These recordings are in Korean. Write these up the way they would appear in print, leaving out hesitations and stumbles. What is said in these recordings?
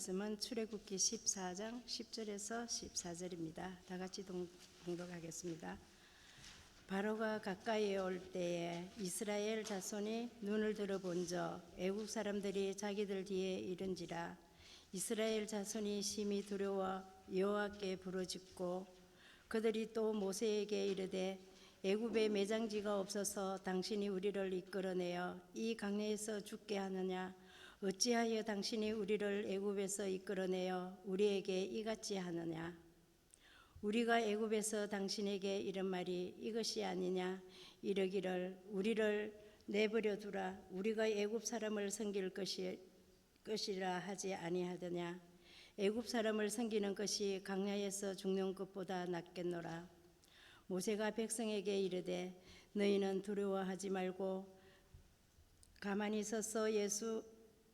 말씀은 출애굽기 14장 10절에서 14절입니다. 다 같이 봉독하겠습니다. 바로가 가까이에 올 때에 이스라엘 자손이 눈을 들어본저 애국 사람들이 자기들 뒤에 이른지라. 이스라엘 자손이 심히 두려워 여호와께 부르짖고 그들이 또 모세에게 이르되 애굽에 매장지가 없어서 당신이 우리를 이끌어내어 이 강야에서 죽게 하느냐? 어찌하여 당신이 우리를 애굽에서 이끌어내어 우리에게 이같이 하느냐? 우리가 애굽에서 당신에게 이른 말이 이것이 아니냐? 이르기를 우리를 내버려 두라. 우리가 애굽 사람을 섬길 것이라 하지 아니하더냐? 애굽 사람을 섬기는 것이 강야에서 죽는 것보다 낫겠노라. 모세가 백성에게 이르되 너희는 두려워하지 말고 가만히 서서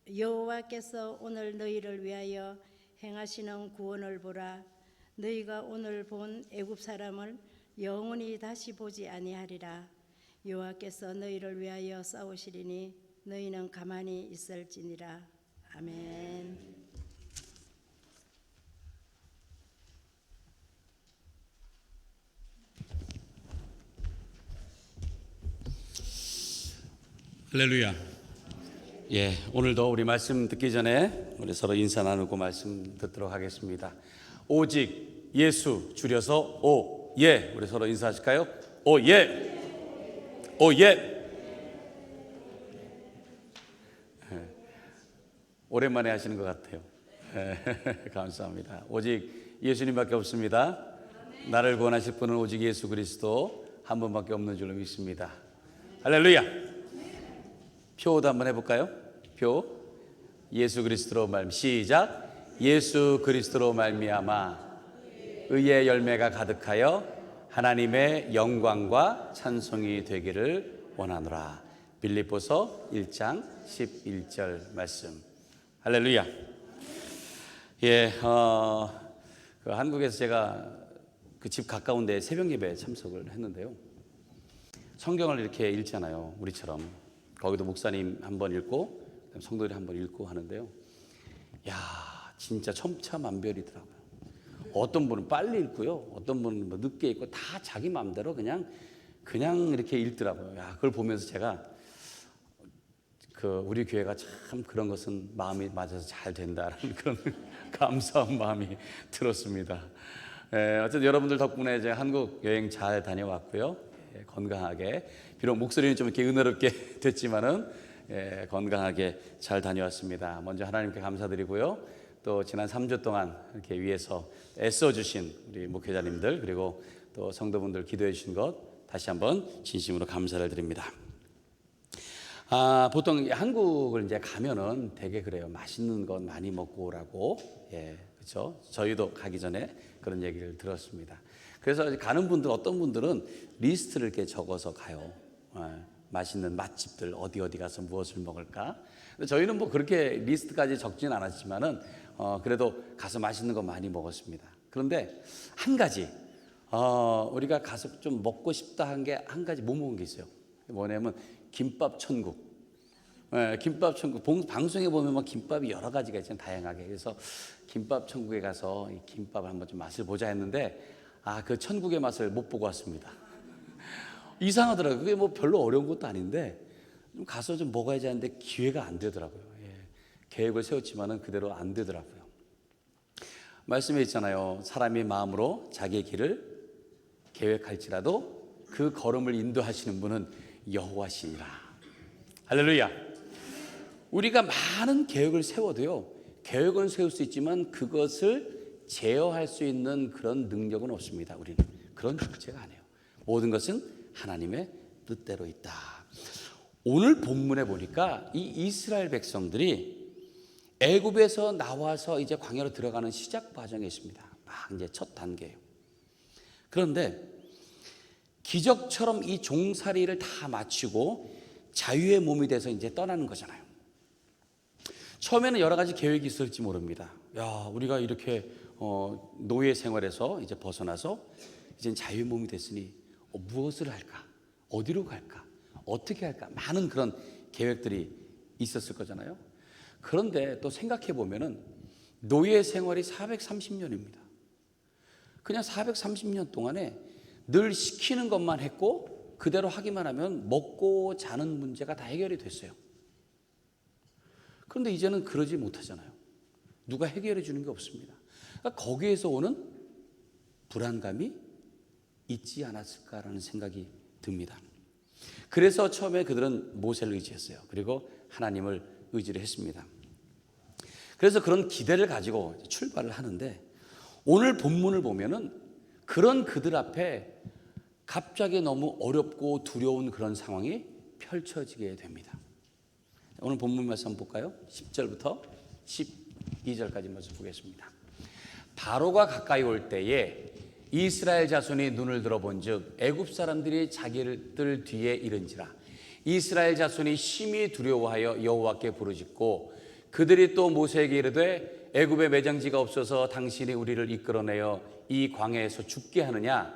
여호와께서 오늘 너희를 위하여 행하시는 구원을 보라. 너희가 오늘 본 애굽 사람을 영원히 다시 보지 아니하리라. 여호와께서 너희를 위하여 싸우시리니 너희는 가만히 있을지니라. 아멘. 할렐루야. 오늘도 우리 말씀 듣기 전에 우리 서로 인사 나누고 말씀 듣도록 하겠습니다. 오직 예수 줄여서 오예. 우리 서로 인사하실까요? 오예. 오예. 오랜만에 하시는 것 같아요. 감사합니다. 오직 예수님밖에 없습니다. 나를 구원하실 분은 오직 예수 그리스도 한 분밖에 없는 줄로 믿습니다. 할렐루야. 표도 한번 해볼까요? 표. 예수 그리스도로 시작. 예수 그리스도로 말미암아 의의 열매가 가득하여 하나님의 영광과 찬송이 되기를 원하노라. 빌립보서 1장 11절 말씀. 할렐루야. 한국에서 제가 그 집 가까운 데 새벽 예배에 참석을 했는데요. 성경을 이렇게 읽잖아요. 우리처럼. 거기도 목사님 한번 읽고 성도들이 한번 읽고 하는데요. 진짜 천차만별이더라고요. 어떤 분은 빨리 읽고요, 어떤 분은 뭐 늦게 읽고 다 자기 마음대로 그냥 이렇게 읽더라고요. 그걸 보면서 제가 우리 교회가 참 그런 것은 마음이 맞아서 잘 된다라는 그런 감사한 마음이 들었습니다. 어쨌든 여러분들 덕분에 제가 한국 여행 잘 다녀왔고요. 건강하게, 비록 목소리는 좀 이렇게 은혜롭게 됐지만은 건강하게 잘 다녀왔습니다. 먼저 하나님께 감사드리고요. 또 지난 3주 동안 이렇게 위해서 애써주신 우리 목회자님들 그리고 또 성도분들 기도해 주신 것 다시 한번 진심으로 감사를 드립니다. 보통 한국을 이제 가면은 되게 그래요. 맛있는 것 많이 먹고 오라고. 그렇죠? 저희도 가기 전에 그런 얘기를 들었습니다. 그래서 가는 분들, 어떤 분들은 리스트를 이렇게 적어서 가요. 맛있는 맛집들 어디 가서 무엇을 먹을까. 근데 저희는 뭐 그렇게 리스트까지 적진 않았지만은 그래도 가서 맛있는 거 많이 먹었습니다. 그런데 한 가지 우리가 가서 좀 먹고 싶다 한 게 한 가지 못 먹은 게 있어요. 뭐냐면 김밥 천국. 김밥 천국. 방송에 보면 막 김밥이 여러 가지가 있잖아요. 다양하게. 그래서 김밥 천국에 가서 이 김밥을 한번 좀 맛을 보자 했는데 그 천국의 맛을 못 보고 왔습니다. 이상하더라고요. 그게 뭐 별로 어려운 것도 아닌데 좀 가서 좀 먹어야지 하는데 기회가 안 되더라고요. 계획을 세웠지만은 그대로 안 되더라고요. 말씀에 있잖아요. 사람이 마음으로 자기의 길을 계획할지라도 그 걸음을 인도하시는 분은 여호와시니라. 할렐루야. 우리가 많은 계획을 세워도요, 계획은 세울 수 있지만 그것을 제어할 수 있는 그런 능력은 없습니다. 우리는 그런 존재가 아니에요. 모든 것은 하나님의 뜻대로 있다. 오늘 본문에 보니까 이 이스라엘 백성들이 애굽에서 나와서 이제 광야로 들어가는 시작 과정에 있습니다. 막 이제 첫 단계예요. 그런데 기적처럼 이 종살이를 다 마치고 자유의 몸이 돼서 이제 떠나는 거잖아요. 처음에는 여러 가지 계획이 있을지 모릅니다. 우리가 이렇게 노예 생활에서 이제 벗어나서 이제 자유의 몸이 됐으니 무엇을 할까? 어디로 갈까? 어떻게 할까? 많은 그런 계획들이 있었을 거잖아요. 그런데 또 생각해 보면은 노예 생활이 430년입니다. 그냥 430년 동안에 늘 시키는 것만 했고 그대로 하기만 하면 먹고 자는 문제가 다 해결이 됐어요. 그런데 이제는 그러지 못하잖아요. 누가 해결해 주는 게 없습니다. 그러니까 거기에서 오는 불안감이 있지 않았을까라는 생각이 듭니다. 그래서 처음에 그들은 모세를 의지했어요. 그리고 하나님을 의지를 했습니다. 그래서 그런 기대를 가지고 출발을 하는데 오늘 본문을 보면은 그런 그들 앞에 갑자기 너무 어렵고 두려운 그런 상황이 펼쳐지게 됩니다. 오늘 본문 말씀 한번 볼까요? 10절부터 12절까지 먼저 보겠습니다. 바로가 가까이 올 때에 이스라엘 자손이 눈을 들어본즉 애굽 사람들이 자기들 뒤에 이른지라. 이스라엘 자손이 심히 두려워하여 여호와께 부르짖고 그들이 또 모세에게 이르되 애굽에 매장지가 없어서 당신이 우리를 이끌어내어 이 광야에서 죽게 하느냐?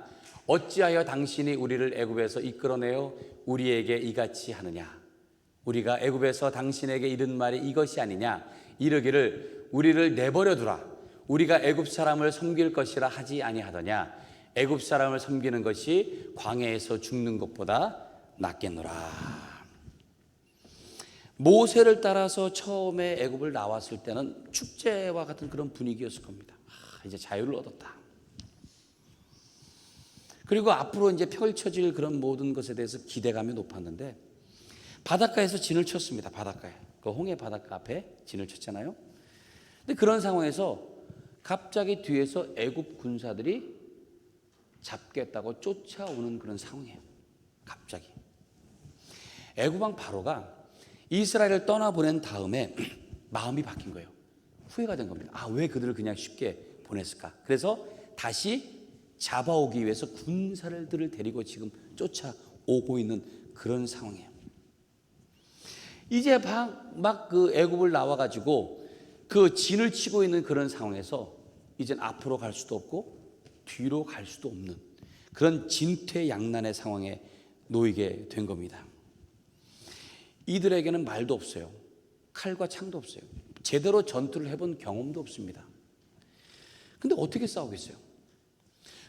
어찌하여 당신이 우리를 애굽에서 이끌어내어 우리에게 이같이 하느냐? 우리가 애굽에서 당신에게 이른 말이 이것이 아니냐? 이르기를 우리를 내버려 두라. 우리가 애굽 사람을 섬길 것이라 하지 아니하더냐? 애굽 사람을 섬기는 것이 광야에서 죽는 것보다 낫겠노라. 모세를 따라서 처음에 애굽을 나왔을 때는 축제와 같은 그런 분위기였을 겁니다. 이제 자유를 얻었다. 그리고 앞으로 이제 펼쳐질 그런 모든 것에 대해서 기대감이 높았는데 바닷가에서 진을 쳤습니다. 바닷가에. 그 홍해 바닷가 앞에 진을 쳤잖아요. 근데 그런 상황에서 갑자기 뒤에서 애굽 군사들이 잡겠다고 쫓아오는 그런 상황이에요. 갑자기. 애굽 왕 바로가 이스라엘을 떠나보낸 다음에 마음이 바뀐 거예요. 후회가 된 겁니다. 왜 그들을 그냥 쉽게 보냈을까? 그래서 다시 잡아오기 위해서 군사들을 데리고 지금 쫓아오고 있는 그런 상황이에요. 이제 막 그 애굽을 나와가지고 그 진을 치고 있는 그런 상황에서 이젠 앞으로 갈 수도 없고 뒤로 갈 수도 없는 그런 진퇴양난의 상황에 놓이게 된 겁니다. 이들에게는 말도 없어요. 칼과 창도 없어요. 제대로 전투를 해본 경험도 없습니다. 근데 어떻게 싸우겠어요?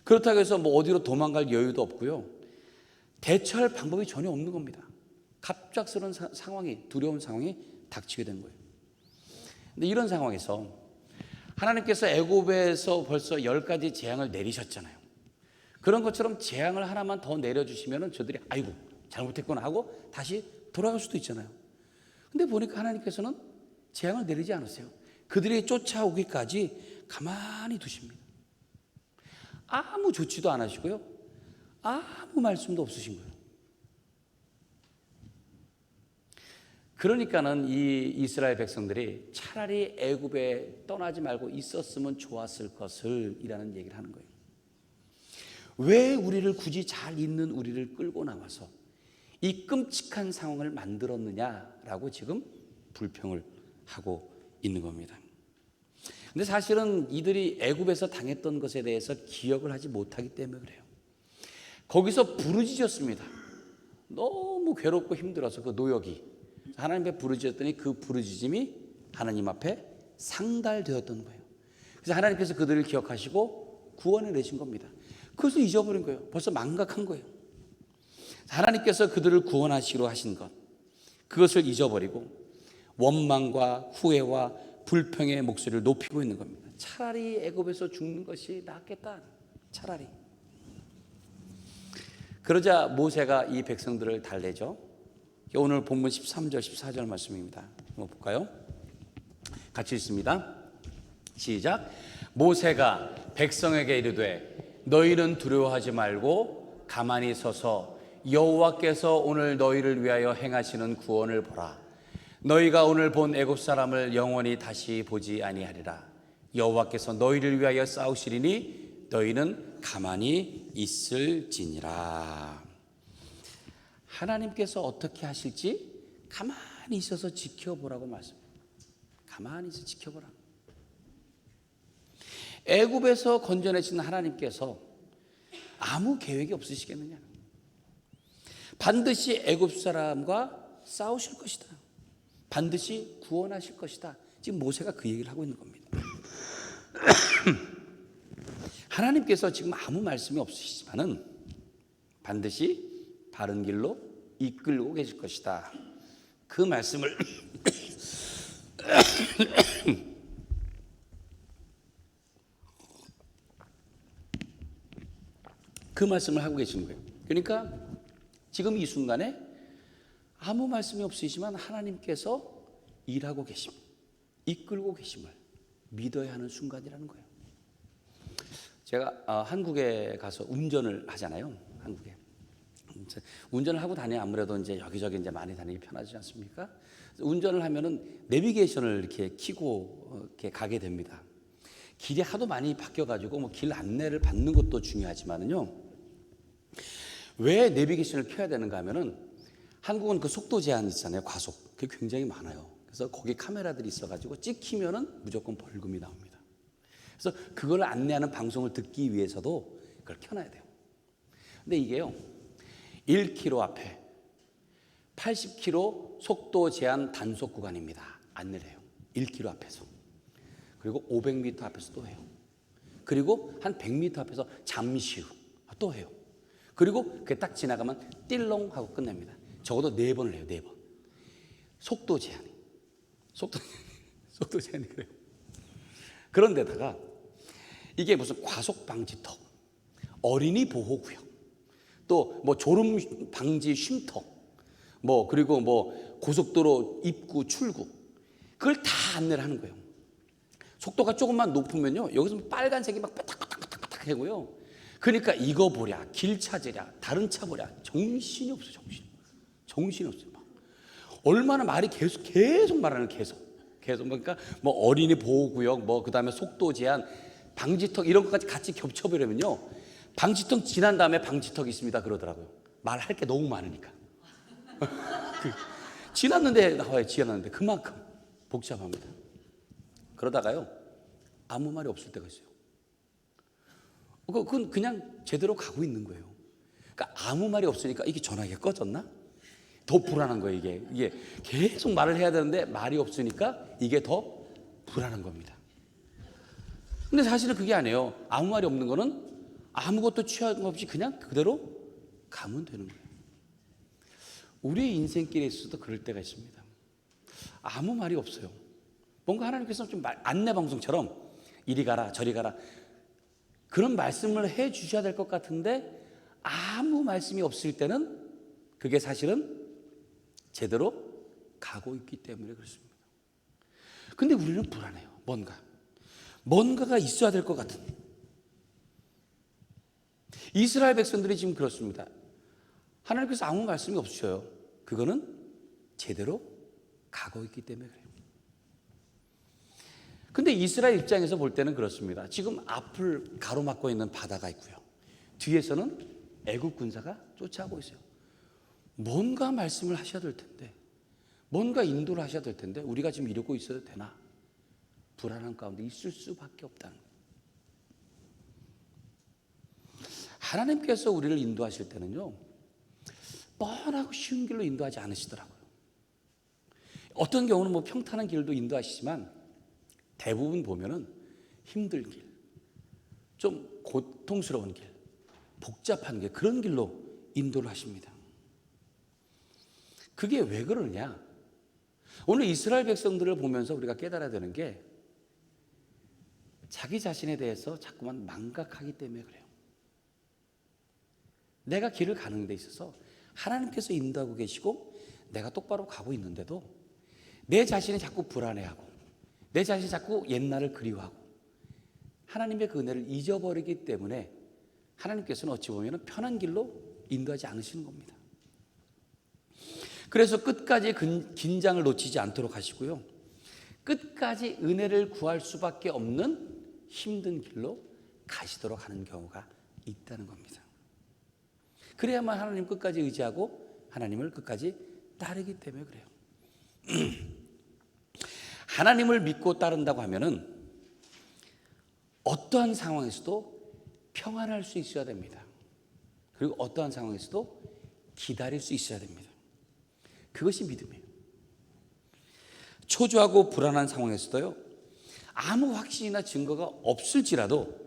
그렇다고 해서 뭐 어디로 도망갈 여유도 없고요. 대처할 방법이 전혀 없는 겁니다. 갑작스러운 상황이, 두려운 상황이 닥치게 된 거예요. 근데 이런 상황에서 하나님께서 애굽에서 벌써 10가지 재앙을 내리셨잖아요. 그런 것처럼 재앙을 하나만 더 내려주시면 저들이 아이고 잘못했구나 하고 다시 돌아갈 수도 있잖아요. 근데 보니까 하나님께서는 재앙을 내리지 않으세요. 그들이 쫓아오기까지 가만히 두십니다. 아무 조치도 안 하시고요. 아무 말씀도 없으신 거예요. 그러니까는 이 이스라엘 백성들이 차라리 애굽에 떠나지 말고 있었으면 좋았을 것을 이라는 얘기를 하는 거예요. 왜 우리를 굳이 잘 있는 우리를 끌고 나와서 이 끔찍한 상황을 만들었느냐라고 지금 불평을 하고 있는 겁니다. 근데 사실은 이들이 애굽에서 당했던 것에 대해서 기억을 하지 못하기 때문에 그래요. 거기서 부르짖었습니다. 너무 괴롭고 힘들어서 그 노역이 하나님 앞에 부르짖었더니 그 부르짖음이 하나님 앞에 상달되었던 거예요. 그래서 하나님께서 그들을 기억하시고 구원해 내신 겁니다. 그것을 잊어버린 거예요. 벌써 망각한 거예요. 하나님께서 그들을 구원하시기로 하신 것, 그것을 잊어버리고 원망과 후회와 불평의 목소리를 높이고 있는 겁니다. 차라리 애굽에서 죽는 것이 낫겠다. 차라리. 그러자 모세가 이 백성들을 달래죠. 오늘 본문 13절 14절 말씀입니다. 한번 볼까요? 같이 읽습니다. 시작. 모세가 백성에게 이르되 너희는 두려워하지 말고 가만히 서서 여호와께서 오늘 너희를 위하여 행하시는 구원을 보라. 너희가 오늘 본 애굽 사람을 영원히 다시 보지 아니하리라. 여호와께서 너희를 위하여 싸우시리니 너희는 가만히 있을지니라. 하나님께서 어떻게 하실지 가만히 있어서 지켜보라고 말씀합니다. 가만히 있어 지켜보라. 애굽에서 건져내신 하나님께서 아무 계획이 없으시겠느냐? 반드시 애굽 사람과 싸우실 것이다. 반드시 구원하실 것이다. 지금 모세가 그 얘기를 하고 있는 겁니다. 하나님께서 지금 아무 말씀이 없으시지만은 반드시 바른 길로 이끌고 계실 것이다. 그 말씀을 그 말씀을 하고 계시는 거예요. 그러니까 지금 이 순간에 아무 말씀이 없으시지만 하나님께서 일하고 계심, 이끌고 계심을 믿어야 하는 순간이라는 거예요. 제가 한국에 가서 운전을 하잖아요. 한국에 운전을 하고 다녀야 아무래도 이제 여기저기 이제 많이 다니기 편하지 않습니까? 운전을 하면은 내비게이션을 이렇게 켜고 이렇게 가게 됩니다. 길이 하도 많이 바뀌어가지고 뭐 길 안내를 받는 것도 중요하지만은요. 왜 내비게이션을 켜야 되는가 하면은 한국은 그 속도 제한 있잖아요. 과속. 그게 굉장히 많아요. 그래서 거기 카메라들이 있어가지고 찍히면은 무조건 벌금이 나옵니다. 그래서 그걸 안내하는 방송을 듣기 위해서도 그걸 켜놔야 돼요. 근데 이게요. 1km 앞에 80km 속도 제한 단속 구간입니다. 안내를 해요. 1km 앞에서. 그리고 500m 앞에서 또 해요. 그리고 한 100m 앞에서 잠시 후 또 해요. 그리고 그게 딱 지나가면 띨렁 하고 끝냅니다. 적어도 4번을 해요. 4번. 속도 제한이. 속도 제한이 그래요. 그런데다가 이게 무슨 과속 방지턱, 어린이 보호구역, 또 뭐 졸음 방지 쉼터, 뭐 그리고 뭐 고속도로 입구 출구, 그걸 다 안내를 하는 거예요. 속도가 조금만 높으면요, 여기서 빨간색이 막 빠딱빠딱빠딱 하고요. 그러니까 이거 보랴, 길 찾으랴, 다른 차 보랴, 정신이 없어, 정신이 없어요. 막. 얼마나 말이 계속 말하는 계속. 그러니까 뭐 어린이 보호구역, 뭐 그다음에 속도 제한, 방지턱 이런 것까지 같이 겹쳐버리면요, 방지턱 지난 다음에 방지턱이 있습니다 그러더라고요. 말할 게 너무 많으니까. 지났는데 나와요. 지났는데 그만큼 복잡합니다. 그러다가요 아무 말이 없을 때가 있어요. 그건 그냥 제대로 가고 있는 거예요. 그러니까 아무 말이 없으니까 이게 전화기가 꺼졌나? 더 불안한 거예요. 이게 계속 말을 해야 되는데 말이 없으니까 이게 더 불안한 겁니다. 근데 사실은 그게 아니에요. 아무 말이 없는 거는 아무것도 취한 거 없이 그냥 그대로 가면 되는 거예요. 우리의 인생길에 있어도 그럴 때가 있습니다. 아무 말이 없어요. 뭔가 하나님께서 좀 안내 방송처럼 이리 가라 저리 가라 그런 말씀을 해 주셔야 될 것 같은데 아무 말씀이 없을 때는 그게 사실은 제대로 가고 있기 때문에 그렇습니다. 근데 우리는 불안해요. 뭔가가 있어야 될 것 같은. 이스라엘 백성들이 지금 그렇습니다. 하나님께서 아무 말씀이 없으셔요. 그거는 제대로 가고 있기 때문에 그래요. 근데 이스라엘 입장에서 볼 때는 그렇습니다. 지금 앞을 가로막고 있는 바다가 있고요. 뒤에서는 애국 군사가 쫓아오고 있어요. 뭔가 말씀을 하셔야 될 텐데, 뭔가 인도를 하셔야 될 텐데 우리가 지금 이러고 있어도 되나? 불안한 가운데 있을 수밖에 없다는 거예요. 하나님께서 우리를 인도하실 때는요, 뻔하고 쉬운 길로 인도하지 않으시더라고요. 어떤 경우는 뭐 평탄한 길도 인도하시지만 대부분 보면은 힘들 길, 좀 고통스러운 길, 복잡한 길, 그런 길로 인도를 하십니다. 그게 왜 그러냐? 오늘 이스라엘 백성들을 보면서 우리가 깨달아야 되는 게 자기 자신에 대해서 자꾸만 망각하기 때문에 그래요. 내가 길을 가는 데 있어서 하나님께서 인도하고 계시고 내가 똑바로 가고 있는데도 내 자신이 자꾸 불안해하고 내 자신이 자꾸 옛날을 그리워하고 하나님의 그 은혜를 잊어버리기 때문에 하나님께서는 어찌 보면 편한 길로 인도하지 않으시는 겁니다. 그래서 끝까지 긴장을 놓치지 않도록 하시고요. 끝까지 은혜를 구할 수밖에 없는 힘든 길로 가시도록 하는 경우가 있다는 겁니다. 그래야만 하나님 끝까지 의지하고 하나님을 끝까지 따르기 때문에 그래요. 하나님을 믿고 따른다고 하면은 어떠한 상황에서도 평안할 수 있어야 됩니다. 그리고 어떠한 상황에서도 기다릴 수 있어야 됩니다. 그것이 믿음이에요. 초조하고 불안한 상황에서도요, 아무 확신이나 증거가 없을지라도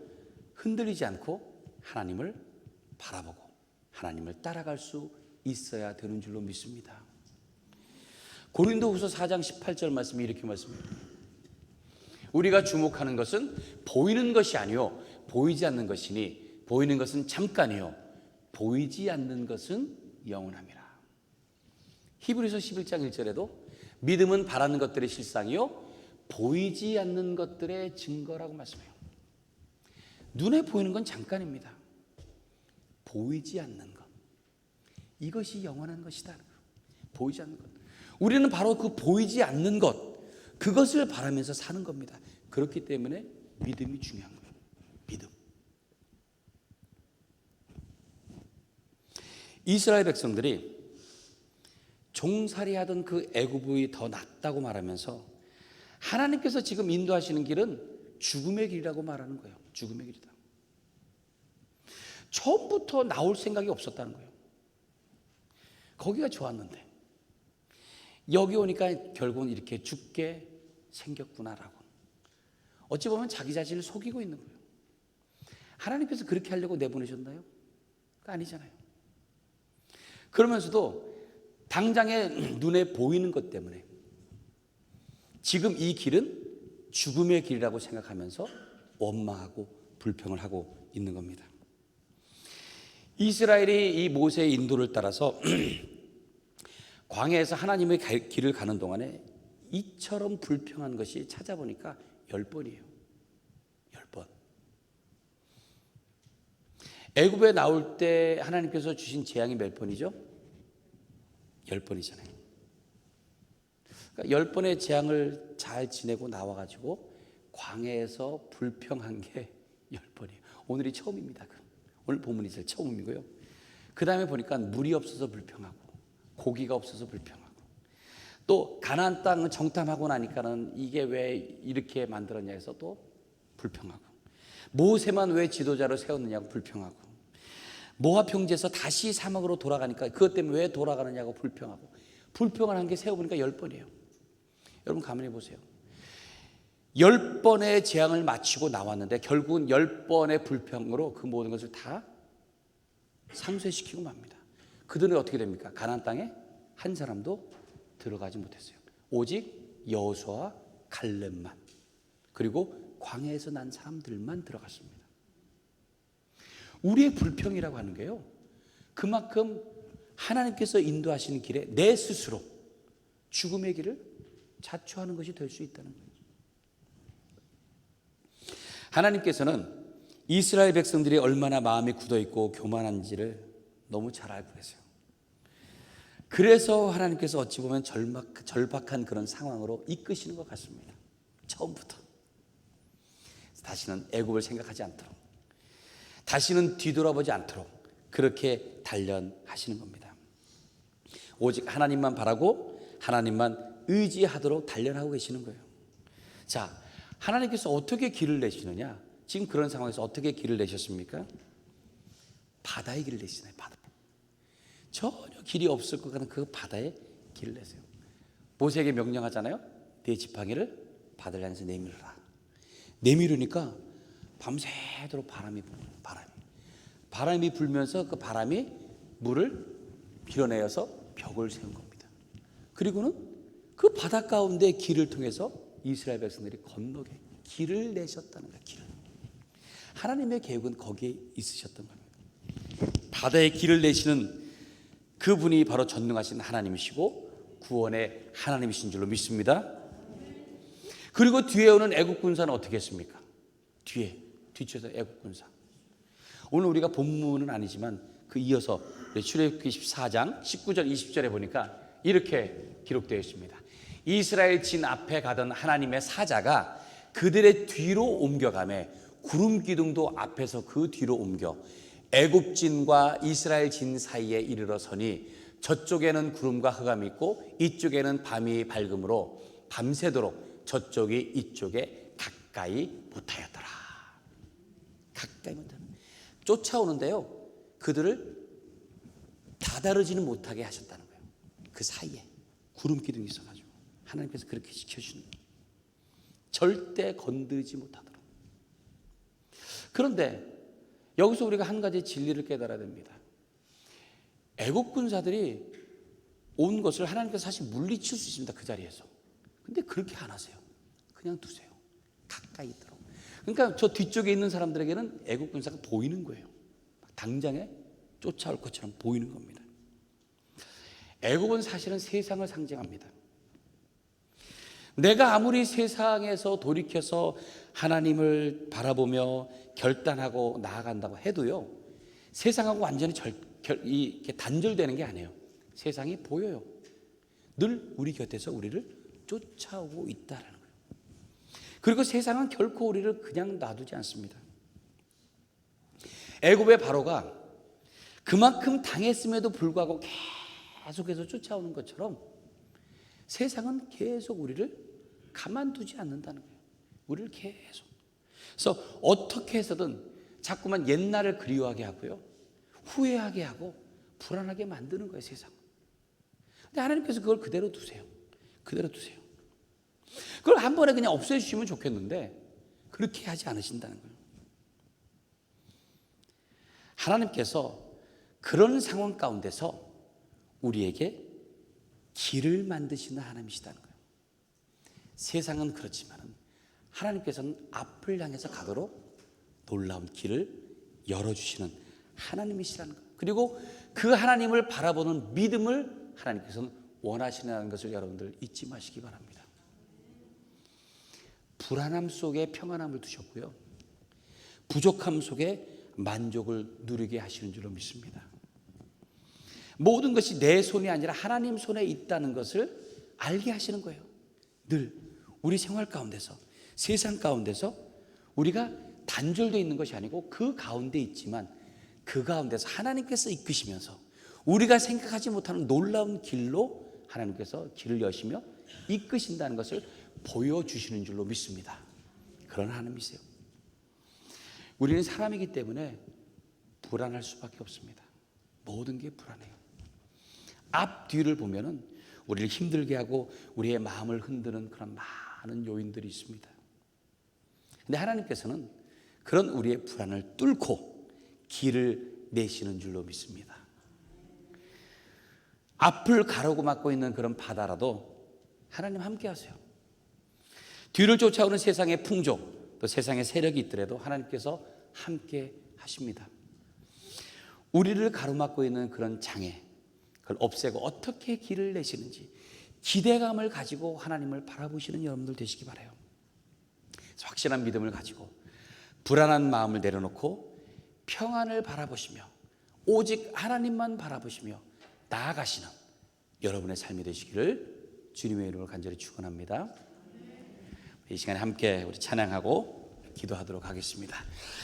흔들리지 않고 하나님을 바라보고 하나님을 따라갈 수 있어야 되는 줄로 믿습니다. 고린도후서 4장 18절 말씀이 이렇게 말씀합니다. 우리가 주목하는 것은 보이는 것이 아니요 보이지 않는 것이니 보이는 것은 잠깐이요 보이지 않는 것은 영원함이라. 히브리서 11장 1절에도 믿음은 바라는 것들의 실상이요 보이지 않는 것들의 증거라고 말씀해요. 눈에 보이는 건 잠깐입니다. 보이지 않는 것, 이것이 영원한 것이다. 보이지 않는 것. 우리는 바로 그 보이지 않는 것, 그것을 바라면서 사는 겁니다. 그렇기 때문에 믿음이 중요한 거예요. 믿음. 이스라엘 백성들이 종살이하던 그 애굽이 더 낫다고 말하면서 하나님께서 지금 인도하시는 길은 죽음의 길이라고 말하는 거예요. 죽음의 길이다. 처음부터 나올 생각이 없었다는 거예요. 거기가 좋았는데 여기 오니까 결국은 이렇게 죽게 생겼구나라고. 어찌 보면 자기 자신을 속이고 있는 거예요. 하나님께서 그렇게 하려고 내보내셨나요? 아니잖아요. 그러면서도 당장에 눈에 보이는 것 때문에 지금 이 길은 죽음의 길이라고 생각하면서 원망하고 불평을 하고 있는 겁니다. 이스라엘이 이 모세의 인도를 따라서 광야에서 하나님의 길을 가는 동안에 이처럼 불평한 것이 찾아보니까 10번이에요. 10번. 애굽에 나올 때 하나님께서 주신 재앙이 몇 번이죠? 10번이잖아요. 그러니까 10번의 재앙을 잘 지내고 나와가지고 광야에서 불평한 게 10번이에요. 오늘이 처음입니다. 오늘 본문이 제일 처음이고요. 그 다음에 보니까 물이 없어서 불평하고 고기가 없어서 불평하고 또 가나안 땅을 정탐하고 나니까는 이게 왜 이렇게 만들었냐 해서 또 불평하고 모세만 왜 지도자로 세웠느냐고 불평하고 모압 평지에서 다시 사막으로 돌아가니까 그것 때문에 왜 돌아가느냐고 불평하고 불평을 한 게 세어보니까 10번이에요. 여러분 가만히 보세요. 10번의 재앙을 마치고 나왔는데 결국은 10번의 불평으로 그 모든 것을 다 상쇄시키고 맙니다. 그들은 어떻게 됩니까? 가나안 땅에 한 사람도 들어가지 못했어요. 오직 여호수아와 갈렙만 그리고 광야에서 난 사람들만 들어갔습니다. 우리의 불평이라고 하는 게요, 그만큼 하나님께서 인도하시는 길에 내 스스로 죽음의 길을 자초하는 것이 될 수 있다는 거예요. 하나님께서는 이스라엘 백성들이 얼마나 마음이 굳어있고 교만한지를 너무 잘 알고 계세요. 그래서 하나님께서 어찌 보면 절박한 그런 상황으로 이끄시는 것 같습니다. 처음부터. 다시는 애굽을 생각하지 않도록, 다시는 뒤돌아보지 않도록 그렇게 단련하시는 겁니다. 오직 하나님만 바라고 하나님만 의지하도록 단련하고 계시는 거예요. 자, 하나님께서 어떻게 길을 내시느냐? 지금 그런 상황에서 어떻게 길을 내셨습니까? 바다의 길을 내시나요? 바다. 전혀 길이 없을 것 같은 그 바다에 길을 내세요. 모세에게 명령하잖아요. 네 지팡이를 바다를 향해서 내밀어라. 내밀으니까 밤새도록 바람이 불어요. 바람이 불면서 그 바람이 물을 밀어내어서 벽을 세운 겁니다. 그리고는 그 바다 가운데 길을 통해서 이스라엘 백성들이 건너게 길을 내셨다는 거예요. 길을. 하나님의 계획은 거기에 있으셨던 겁니다. 바다에 길을 내시는 그분이 바로 전능하신 하나님이시고 구원의 하나님이신 줄로 믿습니다. 그리고 뒤에 오는 애국 군사는 어떻게 했습니까? 뒤쳐서 애국 군사. 오늘 우리가 본문은 아니지만 그 이어서 출애굽기 14장 19절 20절에 보니까 이렇게 기록되어 있습니다. 이스라엘 진 앞에 가던 하나님의 사자가 그들의 뒤로 옮겨가매 구름 기둥도 앞에서 그 뒤로 옮겨 애굽 진과 이스라엘 진 사이에 이르러 서니 저쪽에는 구름과 흑암이 있고 이쪽에는 밤이 밝음으로 밤새도록 저쪽이 이쪽에 가까이 못하였더라. 가까이 못하였더라. 쫓아오는데요, 그들을 다다르지는 못하게 하셨다는 거예요. 그 사이에 구름 기둥이 있어가지고 하나님께서 그렇게 지켜주는 거예요. 절대 건드리지 못하도록. 그런데 여기서 우리가 한 가지 진리를 깨달아야 됩니다. 애국 군사들이 온 것을 하나님께서 사실 물리칠 수 있습니다. 그 자리에서. 근데 그렇게 안 하세요. 그냥 두세요. 가까이 있도록. 그러니까 저 뒤쪽에 있는 사람들에게는 애국 군사가 보이는 거예요. 당장에 쫓아올 것처럼 보이는 겁니다. 애국은 사실은 세상을 상징합니다. 내가 아무리 세상에서 돌이켜서 하나님을 바라보며 결단하고 나아간다고 해도요, 세상하고 완전히 이렇게 단절되는 게 아니에요. 세상이 보여요. 늘 우리 곁에서 우리를 쫓아오고 있다는 거예요. 그리고 세상은 결코 우리를 그냥 놔두지 않습니다. 애굽의 바로가 그만큼 당했음에도 불구하고 계속해서 쫓아오는 것처럼 세상은 계속 우리를 가만두지 않는다는 거예요. 우리를 계속. 그래서 어떻게 해서든 자꾸만 옛날을 그리워하게 하고요, 후회하게 하고 불안하게 만드는 거예요, 세상은. 근데 하나님께서 그걸 그대로 두세요. 그대로 두세요. 그걸 한 번에 그냥 없애주시면 좋겠는데 그렇게 하지 않으신다는 거예요. 하나님께서 그런 상황 가운데서 우리에게 길을 만드시는 하나님이시다는 거예요. 세상은 그렇지만 하나님께서는 앞을 향해서 가도록 놀라운 길을 열어주시는 하나님이시라는 거예요. 그리고 그 하나님을 바라보는 믿음을 하나님께서는 원하시는 것을 여러분들 잊지 마시기 바랍니다. 불안함 속에 평안함을 두셨고요, 부족함 속에 만족을 누리게 하시는 줄로 믿습니다. 모든 것이 내 손이 아니라 하나님 손에 있다는 것을 알게 하시는 거예요. 늘 우리 생활 가운데서, 세상 가운데서 우리가 단절되어 있는 것이 아니고 그 가운데 있지만 그 가운데서 하나님께서 이끄시면서 우리가 생각하지 못하는 놀라운 길로 하나님께서 길을 여시며 이끄신다는 것을 보여주시는 줄로 믿습니다. 그런 하나님이세요. 우리는 사람이기 때문에 불안할 수밖에 없습니다. 모든 게 불안해요. 앞뒤를 보면은 우리를 힘들게 하고 우리의 마음을 흔드는 그런 많은 요인들이 있습니다. 근데 하나님께서는 그런 우리의 불안을 뚫고 길을 내시는 줄로 믿습니다. 앞을 가로막고 있는 그런 바다라도 하나님 함께 하세요. 뒤를 쫓아오는 세상의 풍조, 또 세상의 세력이 있더라도 하나님께서 함께 하십니다. 우리를 가로막고 있는 그런 장애, 그걸 없애고 어떻게 길을 내시는지 기대감을 가지고 하나님을 바라보시는 여러분들 되시기 바라요. 확실한 믿음을 가지고 불안한 마음을 내려놓고 평안을 바라보시며 오직 하나님만 바라보시며 나아가시는 여러분의 삶이 되시기를 주님의 이름으로 간절히 축원합니다. 이 시간에 함께 우리 찬양하고 기도하도록 하겠습니다.